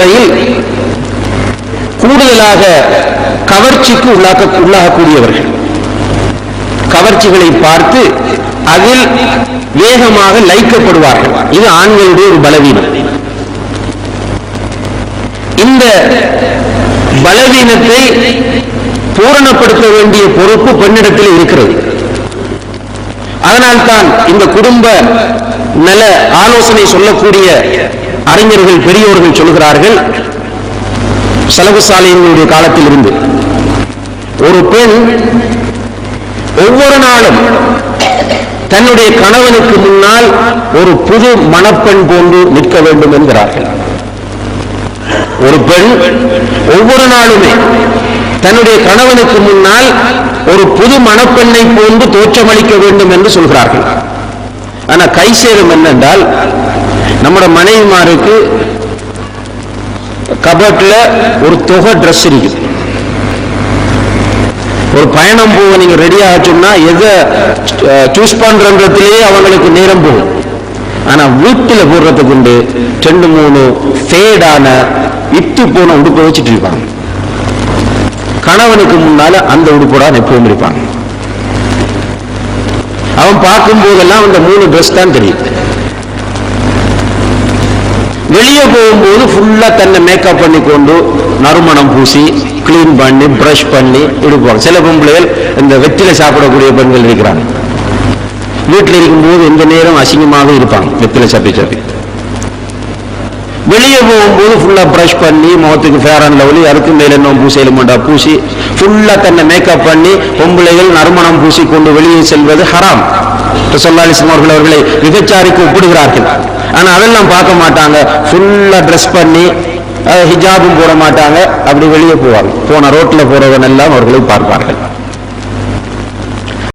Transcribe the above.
பொறுத்தவரையில் கூடுதலாக கவர்ச்சிக்கு உள்ளாகக்கூடியவர்கள். கவர்ச்சிகளை பார்த்து அதில் வேகமாக லயிக்கப்படுவார்கள். இது ஆண்களுடைய ஒரு பலவீனம். இந்த பலவீனத்தை பூரணப்படுத்த வேண்டிய பொறுப்பு பெண்ணிடத்தில் இருக்கிறது. அதனால்தான் இந்த குடும்ப நல ஆலோசனை சொல்லக்கூடிய அறிஞர்கள் பெரியோர்கள் சொல்கிறார்கள், ஸலஃபு ஸாலிஹீன்களுடைய காலத்தில் இருந்து ஒரு பெண் ஒவ்வொரு நாளும் தன்னுடைய கணவனுக்கு முன்னால் ஒரு புது மணப்பெண் போன்று நிற்க வேண்டும் என்கிறார்கள். ஒரு பெண் ஒவ்வொரு நாளுமே தன்னுடைய கணவனுக்கு முன்னால் ஒரு புது மணப்பெண்ணை போன்று தோற்றமளிக்க வேண்டும் என்று சொல்கிறார்கள். ஆனா கை சேரும் என்னென்றால், நம்முடைய மனைவிமாருக்கு கபட்ல ஒரு தொகை ட்ரெஸ் இருக்கு. ஒரு பயணம் போக நீங்க ரெடியாக சொன்னா எதை சூஸ் பண்றதுலயே அவங்களுக்கு நேரம் போகும். ஆனா வீட்டில் போடுறதுக்கு உண்டு 2-3 ஃபேடான இட்டு போன உடுப்பை வச்சுட்டு இருப்பாங்க. கணவனுக்கு முன்னால அந்த உடுப்போட எப்பவும் இருப்பாங்க. அவன் பார்க்கும் போதெல்லாம் அந்த 3 ட்ரெஸ் தான் தெரியும். வெளியே போகும்போது ஃபுல்லா தன்னை மேக்கப் பண்ணி கொண்டு நறுமணம் பூசி கிளீன் பண்ணி பிரஷ் பண்ணி எடுப்பாங்க. சில பொம்பளைகள் இந்த வெற்றிலை சாப்பிடக்கூடிய பெண்கள் இருக்கிறாங்க. வீட்டில் இருக்கும்போது எந்த நேரம் அசிங்கமாக இருப்பாங்க, வெற்றிலை சாப்பி சாப்பி. வெளியே போகும்போது ஃபுல்லா பிரஷ் பண்ணி முகத்துக்கு ஃபேர் அண்ட் லவ்லி, அதுக்கு மேல என்ன பூசையில மாட்டா பூசி ஃபுல்லா தன்னை மேக்கப் பண்ணி பொம்பளைகள் நறுமணம் பூசி கொண்டு வெளியே செல்வது ஹராம். ஸல்லல்லாஹு அலைஹி வஸல்லம் அவர்களை விபச்சாரிக்கு ஒப்பிடுகிறார்கள். ஆனா அதெல்லாம் பார்க்க மாட்டாங்க. ஃபுல்லா ட்ரெஸ் பண்ணி ஹிஜாபும் போட மாட்டாங்க. அப்படி வெளியே போவாங்க. போன ரோட்ல போறவன் எல்லாம் அவர்களை பார்ப்பார்கள்.